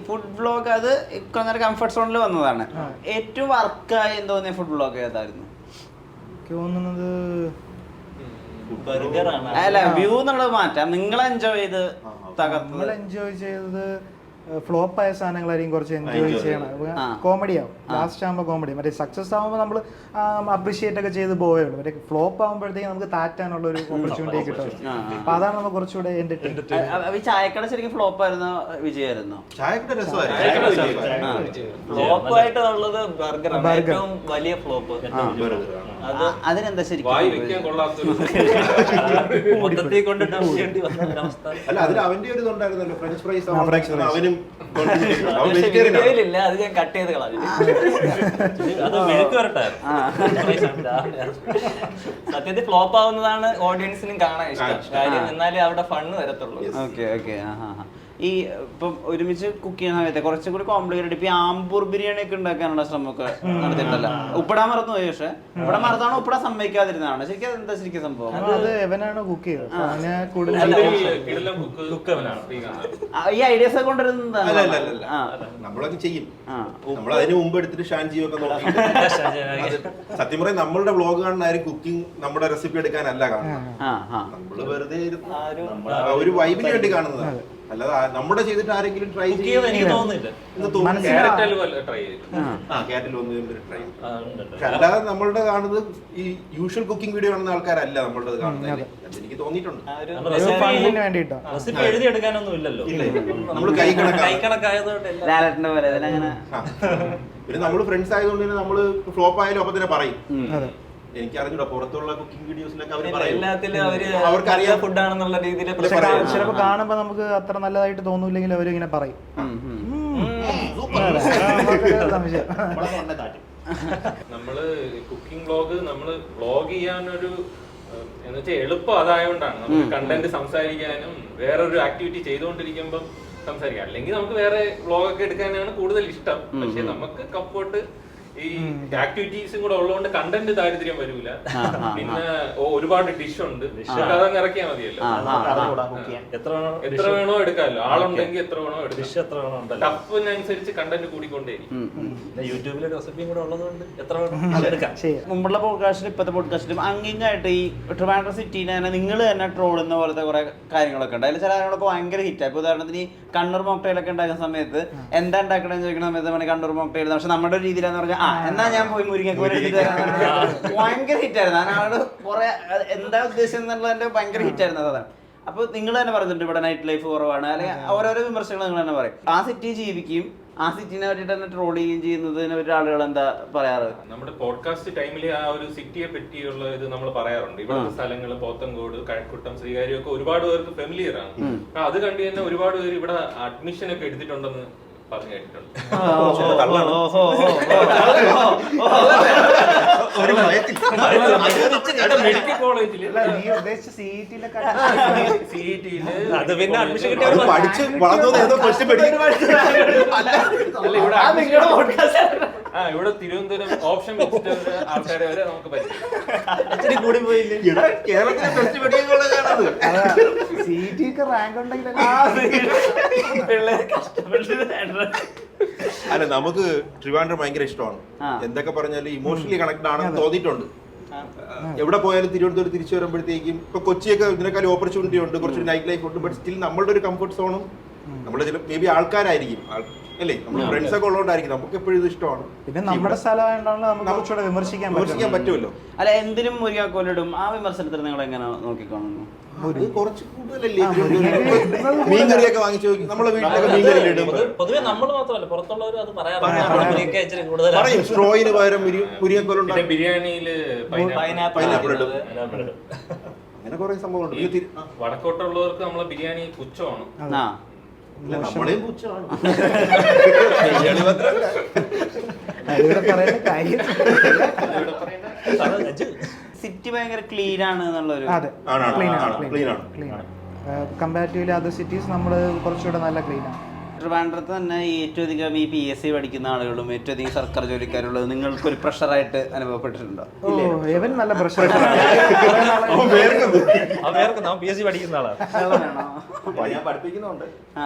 Food vlog അത് കുറേ comfort സോണിൽ വന്നതാണ്. ഏറ്റവും വർക്കായി തോന്നിയ ഫുഡ് വ്ളോഗ് ഏതായിരുന്നു? തോന്നുന്നത് അല്ല, വ്യൂ എന്നുള്ളത് മാറ്റാം. നിങ്ങൾ എൻജോയ് ചെയ്ത് നമ്മൾ എൻജോയ് ചെയ്തത് ഫ്ലോപ്പ് ആയ സാധനങ്ങളായിരിക്കും കുറച്ച് എൻജോയ് ചെയ്യണം. കോമഡി ആവും ലാസ്റ്റ് ആകുമ്പോൾ കോമഡി. മറ്റേ സക്സസ് ആകുമ്പോൾ നമ്മൾ അപ്രീഷിയേറ്റ് ഒക്കെ ചെയ്ത് പോവുകയുള്ളൂ. മറ്റേ ഫ്ലോപ്പ് ആകുമ്പോഴത്തേക്ക് നമുക്ക് താറ്റാനുള്ള ഒരു ഓപ്പർച്യൂണിറ്റി കിട്ടും. അപ്പൊ അതാണ് നമ്മൾ കുറച്ചുകൂടെ ഈ ചായക്കട ശരിക്കും ഫ്ലോപ്പ് ആയിരുന്നോ വിജയായിരുന്നോ? ഫ്ലോപ്പായിട്ടുള്ളത് ബർഗർ വലിയ ഫ്ലോപ്പ്. അതിനെന്താ ശരിക്കും അല്ല, അതിൽ അവന്റെ ഒരു ഇതുണ്ടായിരുന്നല്ലോ, ഫ്രഞ്ച് ഫ്രൈസ് അവനും വീഡിയോയിലില്ല, അത് ഞാൻ കട്ട് ചെയ്ത് കളഞ്ഞു. അത് മെഴുക്ക് സത്യത്തിൽ ഫ്ലോപ്പ് ആവുന്നതാണ് ഓഡിയൻസിനും കാണാൻ ഇഷ്ടം. കാര്യം എന്നാലേ അവിടെ ഫണ്ണ് വരത്തുള്ളൂ. Okay okay. ഈ ഇപ്പം ഒരുമിച്ച് കുക്ക് ചെയ്യുന്ന സമയത്ത് കുറച്ചും കൂടി കോംപ്ലിക്കേറ്റഡ് ഇപ്പൊ ആമ്പൂർ ബിരിയാണി ഒക്കെ ഉണ്ടാക്കാനുള്ള ശ്രമമൊക്കെ നടത്തിയിട്ടല്ല. ഉപ്പിടാൻ മറന്നു പോയി. പക്ഷെ ഉപ്പിടാൻ മറന്നാണോ ഉപ്പിടാൻ സമ്മതിക്കാതിരുന്നതാണ്? ശരിക്കും അതെന്താ ശരിക്കും സംഭവം? അത് എവനാണ് കുക്ക് ചെയ്തത്. ഈ ഐഡിയാസ് ഒക്കെ കൊണ്ടുവരുന്നതാണ്. നമ്മളൊക്കെ ചെയ്യും. നമ്മൾ അതിന് മുമ്പ് എടുത്തിട്ട് ഷാൻജിയൊക്കെ നോക്കി സത്യം പറയാം നമ്മളുടെ വ്ളോഗ് കാണുന്ന കുക്കിംഗ് നമ്മുടെ റെസിപ്പി എടുക്കാനല്ല കാണുന്നത്. നമ്മള് വെറുതെ ഒരു വൈബിന് വേണ്ടി കാണുന്നതാണ്. അല്ലാതെ നമ്മുടെ ചെയ്തിട്ട് ആരെങ്കിലും ട്രൈ ചെയ്യാൻ എനിക്ക് തോന്നുന്നില്ല. അല്ലാതെ നമ്മളുടെ കാണുന്നത് ഈ യൂഷ്വൽ കുക്കിംഗ് വീഡിയോ കാണുന്ന ആൾക്കാരല്ല നമ്മളുടെ കാണുന്നത്. എനിക്ക് തോന്നിയിട്ടുണ്ട്. എഴുതിയെടുക്കാനൊന്നും ഇല്ലല്ലോ. നമ്മള് കൈക്കണക്കായതുകൊണ്ട് പിന്നെ നമ്മള് ഫ്രണ്ട്സ് ആയതുകൊണ്ട് തന്നെ നമ്മള് ഫ്ലോപ്പ് ആയാലും അപ്പൊ തന്നെ പറയും. എനിക്ക് അറിഞ്ഞൂടാ, പുറത്തുള്ള കുക്കിംഗ് വീഡിയോസിലൊക്കെ അവര് പറയും അവർക്കറിയാം ഫുഡാണെന്നുള്ള രീതിയിൽ. ചിലപ്പോ കാണുമ്പോ നമുക്ക് അത്ര നല്ലതായിട്ട് തോന്നൂല്ലെങ്കിൽ അവര് ഇങ്ങനെ പറയും. നമ്മള് കുക്കിംഗ് വ്ളോഗ് നമ്മള് വ്ളോഗ് ചെയ്യാനൊരു എന്ന് വെച്ചാൽ എളുപ്പം അതായോണ്ടാണ്. നമുക്ക് കണ്ടന്റ് സംസാരിക്കാനും വേറൊരു ആക്ടിവിറ്റി ചെയ്തുകൊണ്ടിരിക്കുമ്പം സംസാരിക്കാം. അല്ലെങ്കിൽ നമുക്ക് വേറെ വ്ളോഗൊക്കെ എടുക്കാനാണ് കൂടുതൽ ഇഷ്ടം. പക്ഷെ നമുക്ക് കംഫോർട്ട് ഈ ആക്ടിവിറ്റീസും കൂടെ ഉള്ളതുകൊണ്ട് കണ്ടന്റ് ദാരിദ്ര്യം വരൂല. പിന്നെ ഒരുപാട് ഡിഷ് ഉണ്ട്, അതങ്ങ് ഇറക്കിയാൽ മതിയല്ലോ. എത്ര വേണോ എടുക്കാമല്ലോ. ആളുണ്ടെങ്കിൽ എത്ര വേണോ എടുക്കാം. ടഫിനനുസരിച്ച് കണ്ടന്റ് കൂടിക്കൊണ്ടേയിരിക്കും. യൂട്യൂബിലെ റെസിപ്പിയും കൂടെ ഉള്ളതുകൊണ്ട് എത്ര വേണോ എടുക്കാം. മുമ്പുള്ള പോഡ്കാസ്റ്റിലും ഇപ്പോഴത്തെ പോഡ്കാസ്റ്റിലും അങ്ങിങ്ങായിട്ട് ഈ ട്രിവാൻഡ്രം സിറ്റീനെ തന്നെ നിങ്ങൾ തന്നെ ട്രോളുന്ന പോലത്തെ കുറെ കാര്യങ്ങളൊക്കെ ഉണ്ട്. അതിൽ ചില കാര്യങ്ങളൊക്കെ ഭയങ്കര ഹിറ്റായി. ഇപ്പൊ ഉദാഹരണത്തിന് ഈ കണ്ണൂർ മോക്ടെയിലൊക്കെ ഉണ്ടാക്കുന്ന സമയത്ത് എന്താ ഉണ്ടാക്കണമെന്ന് ചോദിക്കുന്ന സമയത്ത് കണ്ണൂർ മോക്ടെയിൽ, പക്ഷെ നമ്മുടെ ഒരു രീതിയിലാന്ന് പറഞ്ഞാൽ എന്നാ ഞാൻ പോയി മുരിങ്ങക്കോല് ഭയങ്കര ഹിറ്റായിരുന്നു. അതിനോട് കുറെ എന്താ ഉദ്ദേശം എന്നുള്ളതിന്റെ ഭയങ്കര ഹിറ്റായിരുന്നു അതാണ്. അപ്പൊ നിങ്ങൾ തന്നെ പറഞ്ഞിട്ടുണ്ട് ഇവിടെ നൈറ്റ് ലൈഫ് കുറവാണ്, അല്ലെങ്കിൽ ഓരോരോ വിമർശനങ്ങൾ നിങ്ങൾ തന്നെ പറയും. ആ സിറ്റി ജീവിക്കുകയും ആ സിറ്റിനെ പറ്റിട്ട് തന്നെ ട്രോൾ ചെയ്യുകയും ചെയ്യുന്നതിന് ഒരു ആളുകൾ എന്താ പറയാറ്? നമ്മുടെ പോഡ്കാസ്റ്റ് ടൈമിൽ ആ ഒരു സിറ്റിയെ പറ്റിയുള്ള ഇത് നമ്മൾ പറയാറുണ്ട്. ഇവിടുത്തെ സ്ഥലങ്ങൾ പോത്തങ്കോട്, കഴക്കൂട്ടം, ശ്രീകാര്യം ഒക്കെ ഒരുപാട് പേർക്ക് ഫെമിലിയർ ആണ്. അത് കണ്ടു തന്നെ ഒരുപാട് പേര് ഇവിടെ അഡ്മിഷൻ ഒക്കെ എടുത്തിട്ടുണ്ടെന്ന് പറഞ്ഞു കേട്ടിട്ടുണ്ട്. മെഡിക്കൽ കോളേജില് അത് പിന്നെ അഡ്മിഷൻ ഇവിടെ തിരുവനന്തപുരം ഓപ്ഷൻ വെച്ചിട്ട് ആൾക്കാരെ വരെ നമുക്ക് പറ്റും. കൂടി പോയില്ലേ അല്ല, നമുക്ക് ട്രിവാൻഡ്രം ഭയങ്കര ഇഷ്ടമാണ്. എന്തൊക്കെ പറഞ്ഞാലും ഇമോഷണലി കണക്ട് ആണെന്ന് തോന്നിയിട്ടുണ്ട്. എവിടെ പോയാലും തിരുവനന്തപുരം തിരിച്ചു വരുമ്പോഴത്തേക്കും ഇപ്പൊ കൊച്ചിയൊക്കെ ഇതിനേക്കാളും ഓപ്പർച്യൂണിറ്റി ഉണ്ട്, കുറച്ച് നൈറ്റ് ലൈഫ് ഉണ്ട്. ബട്ട് സ്റ്റിൽ നമ്മളുടെ ഒരു കംഫർട്ട് സോണും നമ്മുടെ ചില മേ ബി ആൾക്കാരായിരിക്കും അല്ലേ, നമ്മുടെ ഫ്രണ്ട്സ് ഒക്കെ ഉള്ളതുകൊണ്ടായിരിക്കും നമുക്ക് എപ്പോഴും ഇത് ഇഷ്ടമാണ്. പിന്നെ നമ്മുടെ സ്ഥലമായതുകൊണ്ട് നമുക്ക് വിമർശിക്കാൻ പറ്റുമല്ലോ. അല്ല, എന്തിനും മുരിങ്ങാക്കോലിടും. ആ വിമർശനത്തിൽ നിങ്ങൾ എങ്ങനെ നോക്കിക്കാണുന്നു? കുറച്ച് കൂടുതലല്ലേ മീൻകറിയൊക്കെ വാങ്ങിച്ചു നമ്മളെ വീട്ടിലൊക്കെ മീൻകറി ഇടും. പൊതുവെ നമ്മൾ മാത്രമല്ല പുറത്തുള്ളവരും അത് പറയാറുണ്ട്. സ്ട്രോയിന് പകരം മുരിങ്ങക്കോലുണ്ട്, ബിരിയാണിയില് പൈനാപ്പിൾ ഇടും. അങ്ങനെ കുറെ സംഭവമുണ്ട്. വടക്കോട്ടുള്ളവർക്ക് നമ്മളെ ബിരിയാണി പുച്ഛമാണ്. നമ്മളെയും പുച്ഛമാണ്. സിറ്റി ഭയങ്കര ക്ലീൻ ആണ് എന്നുള്ളൊരു. കമ്പാരിറ്റീവ്ലി അതർ സിറ്റീസ് നമ്മൾ കുറച്ചുകൂടെ നല്ല ക്ലീൻ ആണ്. ട്രിവാൻഡ്രത്ത് തന്നെ ഏറ്റവും അധികം ഈ PSC പഠിക്കുന്ന ആളുകളും ഏറ്റവും അധികം സർക്കാർ ജോലിക്കാരുള്ളത് നിങ്ങൾക്കൊരു പ്രഷറായിട്ട് അനുഭവപ്പെട്ടിട്ടുണ്ടോ? നല്ല പ്രഷർ. PSC പഠിക്കുന്ന ആളാണ്. ഞാൻ പഠിപ്പിക്കുന്നുണ്ട്,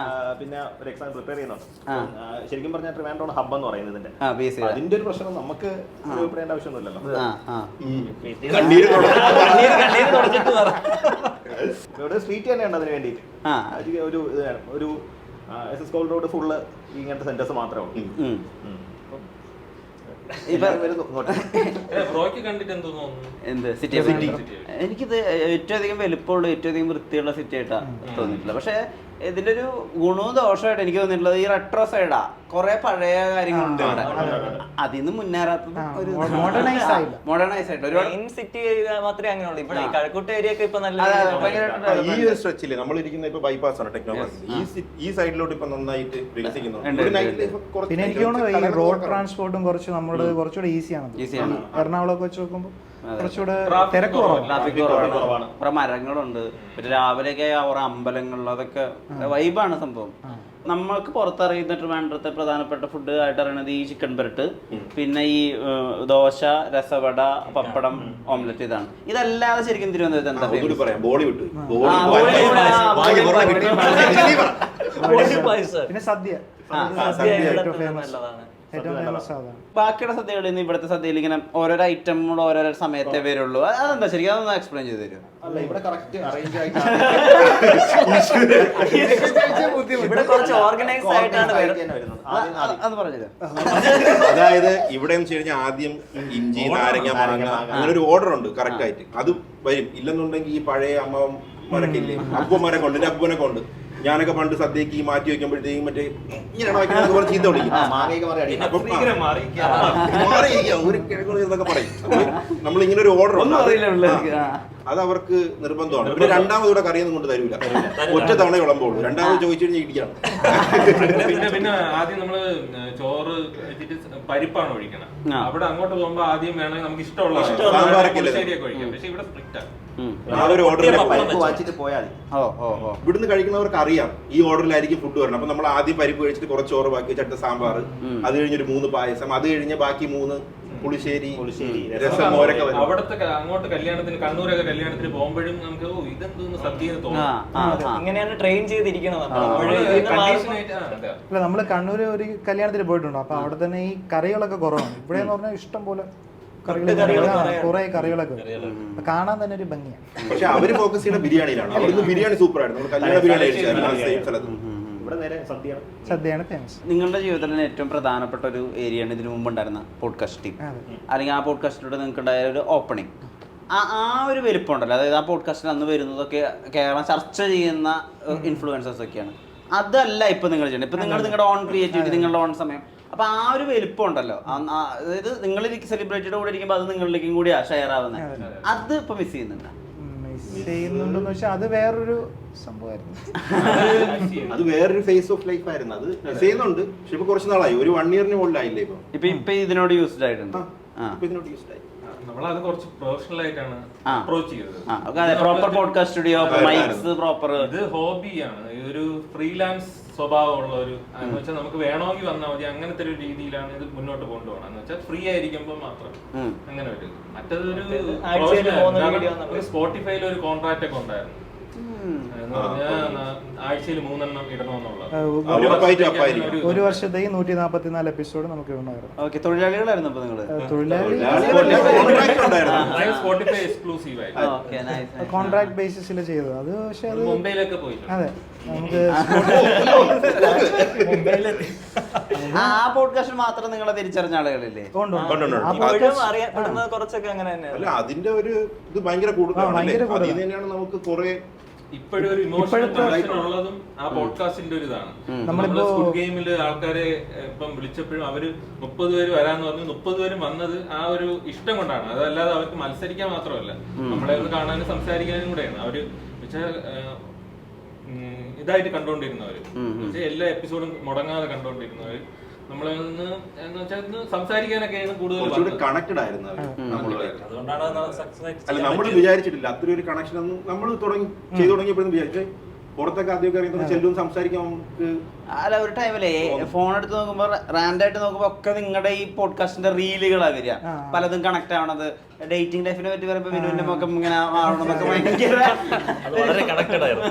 പിന്നെ ഒരു എക്സാം പ്രിപ്പയർ ചെയ്യുന്നുണ്ട്. ശരിക്കും പറഞ്ഞാൽ ട്രിവാൻഡ്രം ഹബ് എന്ന് പറയുന്നത് ഇതിന്റെ. അതിന്റെ ഒരു പ്രശ്നം നമുക്ക് ഭയപ്പെടേണ്ട ആവശ്യമൊന്നുമില്ലല്ലോ. ഇവിടെ സ്ട്രീറ്റ് തന്നെ ഉണ്ട് അതിന് വേണ്ടിയിട്ട്. ഒരു ഇത് വേണം, ഒരു SS കോൾ റോഡ് ഫുള്ള് ഇങ്ങനത്തെ സെന്റേഴ്സ് മാത്രമേ ഉള്ളൂ. എനിക്കിത് ഏറ്റവും അധികം വലുപ്പമുള്ള ഏറ്റവും അധികം വൃത്തിയുള്ള സിറ്റി ആയിട്ടാ തോന്നിയിട്ടില്ല. പക്ഷെ ഇതിന്റെ ഒരു ഗുണവും ദോഷമായിട്ട് എനിക്ക് തോന്നിയിട്ടുള്ളത് ഈ റെട്രോ സൈഡാ. കുറെ പഴയ കാര്യങ്ങളുണ്ട് ഇവിടെ, അതിന്ന് മുന്നേറാത്തത് ഒരു മോഡേണൈസ് ആയിട്ട് ഒരുപാട് സിറ്റി മാത്രമേ അങ്ങനെയുള്ളൂ. ഇവിടെ കഴക്കൂട്ട് ഏരിയ ഒക്കെ ഇപ്പൊ നല്ല ഈ ഒരു സ്ട്രെച്ചില് നമ്മളിരിക്കുന്ന ഇപ്പൊ ബൈപ്പാസ് ആണ് ടെക്നോളജി. ഈ സൈഡിലോട്ട് ഇപ്പൊ നന്നായിട്ട് വികസിക്കുന്നുണ്ട്. പിന്നെ എനിക്ക് തോന്നുന്നു ഈ റോഡ് ട്രാൻസ്പോർട്ടും കുറച്ച് നമ്മുടെ കുറച്ചുകൂടെ ഈസിയാണ്. എറണാകുളമൊക്കെ വെച്ച് നോക്കുമ്പോൾ കുറച്ചുകൂടെ തിരക്ക് കുറവാണ്. കുറെ മരങ്ങളുണ്ട്. പിന്നെ രാവിലെയൊക്കെ കുറെ അമ്പലങ്ങളിൽ അതൊക്കെ വൈബാണ് സംഭവം. നമ്മൾക്ക് പുറത്തറിയുന്ന ട്രിവാൻഡ്രത്തെ പ്രധാനപ്പെട്ട ഫുഡ് ആയിട്ട് അറിയുന്നത് ഈ ചിക്കൻ പെരട്ട്, പിന്നെ ഈ ദോശ, രസവട, പപ്പടം, ഓംലെറ്റ്, ഇതാണ്. ഇതല്ലാതെ ശരിക്കും തിരുവനന്തപുരത്ത് എന്താ പിന്നെ സദ്യ ബാക്കിയുള്ള സദ്യകളിൽ നിന്ന് ഇവിടുത്തെ സദ്യയിൽ ഇങ്ങനെ ഓരോരോ ഐറ്റമുകൾ ഓരോരോ സമയത്തേ വരുള്ളൂ. അതെന്താ ശരിക്കും അതൊന്ന് എക്സ്പ്ലെയിൻ ചെയ്ത് തരും. അല്ല, ഇവിടെ കറക്റ്റ് അറേഞ്ച് ആയിട്ട് അത് പറഞ്ഞത്. അതായത് ഇവിടെ ആദ്യം ഇഞ്ചി, നാരങ്ങ, മാങ്ങ, അങ്ങനെ ഒരു ഓർഡർ ഉണ്ട് കറക്റ്റ് ആയിട്ട്. അത് വരും. ഇല്ലെന്നുണ്ടെങ്കിൽ ഈ പഴയ അമ്മമാരൊക്കെ ഇല്ലേ, അപ്പന്മാരെ കൊണ്ട് അപ്പനെ കൊണ്ട് ഞാനൊക്കെ പണ്ട് സദ്യക്ക് മാറ്റി വെക്കുമ്പോഴത്തേക്കും മറ്റേ ഇങ്ങനെയാണ് വയ്ക്കുന്നത് ചീത്ത വിളിക്കും. എന്നൊക്കെ പറയും. നമ്മൾ ഇങ്ങനെ ഒരു ഓർഡർ അത് അവർക്ക് നിർബന്ധമാണ്. പിന്നെ രണ്ടാമത് ഇവിടെ കറിയൊന്നും കൊണ്ട് തരൂല, ഒറ്റ തവണ വിളമ്പോളൂ. രണ്ടാമത് ചോദിച്ചു കഴിഞ്ഞാൽ ഇടിക്കണം. പിന്നെ ആദ്യം നമ്മള് ചോറ് പരിപ്പാണ് ഒഴിക്കണം. അവിടെ അങ്ങോട്ട് പോകുമ്പോ ആദ്യം വേണമെങ്കിൽ നമുക്ക് ഇഷ്ടമുള്ള ശരിയൊക്കെ ഒഴിക്കാം. പക്ഷെ ഇവിടെ സ്ട്രിക്റ്റ് ആണ്. ഇവിടുന്ന് കഴിക്കുന്നവർക്ക് അറിയാം ഈ ഓർഡറിലായിരിക്കും ഫുഡ് വരണം. അപ്പൊ നമ്മൾ ആദ്യം പരിപ്പ് കഴിച്ചിട്ട് കുറച്ച് ചോറ് ബാക്കി വെച്ചിട്ട് സാമ്പാർ, അത് കഴിഞ്ഞൊരു 3 പായസം, അത് കഴിഞ്ഞ് ബാക്കി 3 പുളിശ്ശേരി, രസം, മോരൊക്കെ വരും. അവിടത്തെ അങ്ങോട്ട് കല്യാണത്തിന്, കണ്ണൂരൊക്കെ കല്യാണത്തിന് പോകുമ്പോഴും നമുക്ക് ഇതെന്തോന്ന് സദ്യ തോന്നും. ഇങ്ങനെയാണ് ട്രെയിൻ ചെയ്തിരിക്കുന്നത്. അല്ല, നമ്മള് കണ്ണൂര് ഒരു കല്യാണത്തിന് പോയിട്ടുണ്ടോ? അപ്പൊ അവിടെ തന്നെ ഈ കറികളൊക്കെ കുറവാണ്. ഇവിടെ എന്ന് പറഞ്ഞാൽ ഇഷ്ടം പോലെ കുറെ കറികളൊക്കെ കാണാൻ തന്നെ ഒരു ഭംഗിയാണ്. പക്ഷെ അവര് ഫോക്കസ് ചെയ്യുന്ന ബിരിയാണിയിലാണ്. അവിടുന്ന് ബിരിയാണി സൂപ്പർ ആയിരുന്നു. നമ്മൾ കല്യാണ ബിരിയാണി സദ്യയാണ് ഫേമസ്. നിങ്ങളുടെ ജീവിതത്തിൽ ഏറ്റവും പ്രധാനപ്പെട്ട ഒരു ഏരിയയാണ് ഇതിനു മുമ്പ് ഉണ്ടായിരുന്ന പോഡ്കാസ്റ്റ് ടീം, അല്ലെങ്കിൽ ആ പോഡ്കാസ്റ്റിലൂടെ നിങ്ങൾക്ക് ഉണ്ടായ ഒരു ഓപ്പണിംഗ്, ആ ഒരു വലിപ്പം ഉണ്ടല്ലോ. അതായത് ആ പോഡ്കാസ്റ്റിൽ അന്ന് വരുന്നതൊക്കെ കേരളം ചർച്ച ചെയ്യുന്ന ഇൻഫ്ലുവൻസേഴ്സ് ഒക്കെയാണ്. അതല്ല ഇപ്പൊ നിങ്ങൾ ചെയ്യുന്നത്. ഇപ്പൊ നിങ്ങൾ നിങ്ങളുടെ ഓൺ ക്രിയേറ്റിവിറ്റി, നിങ്ങളുടെ ഓൺ സമയം. അപ്പൊ ആ ഒരു വലിപ്പം ഉണ്ടല്ലോ, അതായത് നിങ്ങൾ സെലിബ്രിറ്റിയുടെ കൂടെ ഇരിക്കുമ്പോൾ അത് നിങ്ങളിലേക്കും കൂടിയാ ഷെയർ ആവുന്നത്. അത് ഇപ്പൊ മിസ് ചെയ്യുന്നുണ്ട്. ചെയ്യുന്നുണ്ടെന്ന് വെച്ചാൽ അത് വേറൊരു സംഭവമായിരുന്നു. അത് വേറൊരു ഫേസ് ഓഫ് ലൈഫ് ആയിരുന്നു. അത് മിസ് ചെയ്യുന്നുണ്ട്. പക്ഷെ ഇപ്പൊ കുറച്ച് നാളായി, ഒരു 1 ഇയറിന് മുകളിലായില്ലേ ഇപ്പൊ ഇതിനോട് യൂസ്ഡ് ആയിട്ടുണ്ട്. നമ്മളത് കുറച്ച് പ്രൊഫഷണൽ ആയിട്ടാണ് അപ്രോച്ച് ചെയ്തത്. Proper podcast studio, mics proper. ഇത് ഹോബിയാണ്, ഇതൊരു ഫ്രീലാൻസ് സ്വഭാവമുള്ള ഒരു, എന്ന് വെച്ചാൽ നമുക്ക് വേണമെങ്കിൽ വന്നാൽ മതി, അങ്ങനത്തെ ഒരു രീതിയിലാണ് ഇത് മുന്നോട്ട് കൊണ്ടുപോകണം. എന്ന് വെച്ചാൽ ഫ്രീ ആയിരിക്കുമ്പോൾ മാത്രം അങ്ങനെ വരും. മറ്റേതൊരു സ്പോട്ടിഫൈയിൽ ഒരു കോൺട്രാക്ട് ഒക്കെ ഉണ്ടായിരുന്നു. ആഴ്ചയിൽ 3 എണ്ണം ഇടണമെന്നുള്ള ഒരു വർഷത്തേക്ക് 144 എപ്പിസോഡ് നമുക്ക് ഇടണമായിരുന്നു. തൊഴിലാളികളായിരുന്നു സ്പോട്ടിഫൈ എക്സ്ക്ലൂസീവ് ആയിട്ട് കോൺട്രാക്ട് ബേസിസിൽ ചെയ്തത്. അത് പക്ഷെ അത് മുംബൈയിലൊക്കെ പോയി. അതെ, നമുക്ക് ആ പോഡ്കാസ്റ്റ് മാത്രം നിങ്ങളെ തിരിച്ചറിഞ്ഞ ആളുകളില്ലേ? അറിയപ്പെടുന്നത് കുറച്ചൊക്കെ അങ്ങനെ തന്നെ. അല്ല, അതിന്റെ ഒരു ഇത് ഭയങ്കര കൂടുതലാണ്. നമുക്ക് കുറെ ഇപ്പോഴും ഒരു ഇമോഷണൽ കണക്ഷൻ ഉള്ളതും ആ പോഡ്കാസ്റ്റിന്റെ ഒരു ഇതാണ്. നമ്മള് സ്കൂൾ ഗെയിമില് ആൾക്കാരെ ഇപ്പം വിളിച്ചപ്പോഴും അവര് 30 പേര് വരാന്ന് പറഞ്ഞു. 30 പേരും വന്നത് ആ ഒരു ഇഷ്ടം കൊണ്ടാണ്. അതല്ലാതെ അവർക്ക് മത്സരിക്കാൻ മാത്രമല്ല, നമ്മളെ ഒന്ന് കാണാനും സംസാരിക്കാനും കൂടെയാണ്. അവര് ഇതായിട്ട് കണ്ടോണ്ടിരുന്നവര്, എല്ലാ എപ്പിസോഡും മുടങ്ങാതെ കണ്ടോണ്ടിരുന്നവര്, നമ്മളെ സംസാരിക്കാനൊക്കെയാണ് കൂടുതൽ കണക്റ്റഡ് ആയിരുന്നു. അല്ല, നമ്മൾ വിചാരിച്ചിട്ടില്ല അത്ര ഒരു കണക്ഷൻ ഒന്നും. നമ്മൾ ചെയ്തു തുടങ്ങിയപ്പോഴും വിചാരിച്ചു പുറത്തൊക്കെ ആദ്യമൊക്കെ അറിയുന്ന ചെല്ലും സംസാരിക്കാൻ നമുക്ക്. അല്ല, ഒരു ടൈമിലെ ഫോൺ എടുത്ത് നോക്കുമ്പോ റാൻഡായിട്ട് നോക്കുമ്പോ ഒക്കെ നിങ്ങളുടെ ഈ പോഡ്കാസ്റ്റിന്റെ റീലുകളാ വരിക. പലതും കണക്ട് ആവണത്. ഡേറ്റിംഗ് ലൈഫിനെ പറ്റി പറയുമ്പോ വിനുവിന്റെ മുഖം ഇങ്ങനെ ആവണമെന്നൊക്കെ ഭയങ്കര വളരെ കണക്റ്റഡ് ആയിരുന്നു.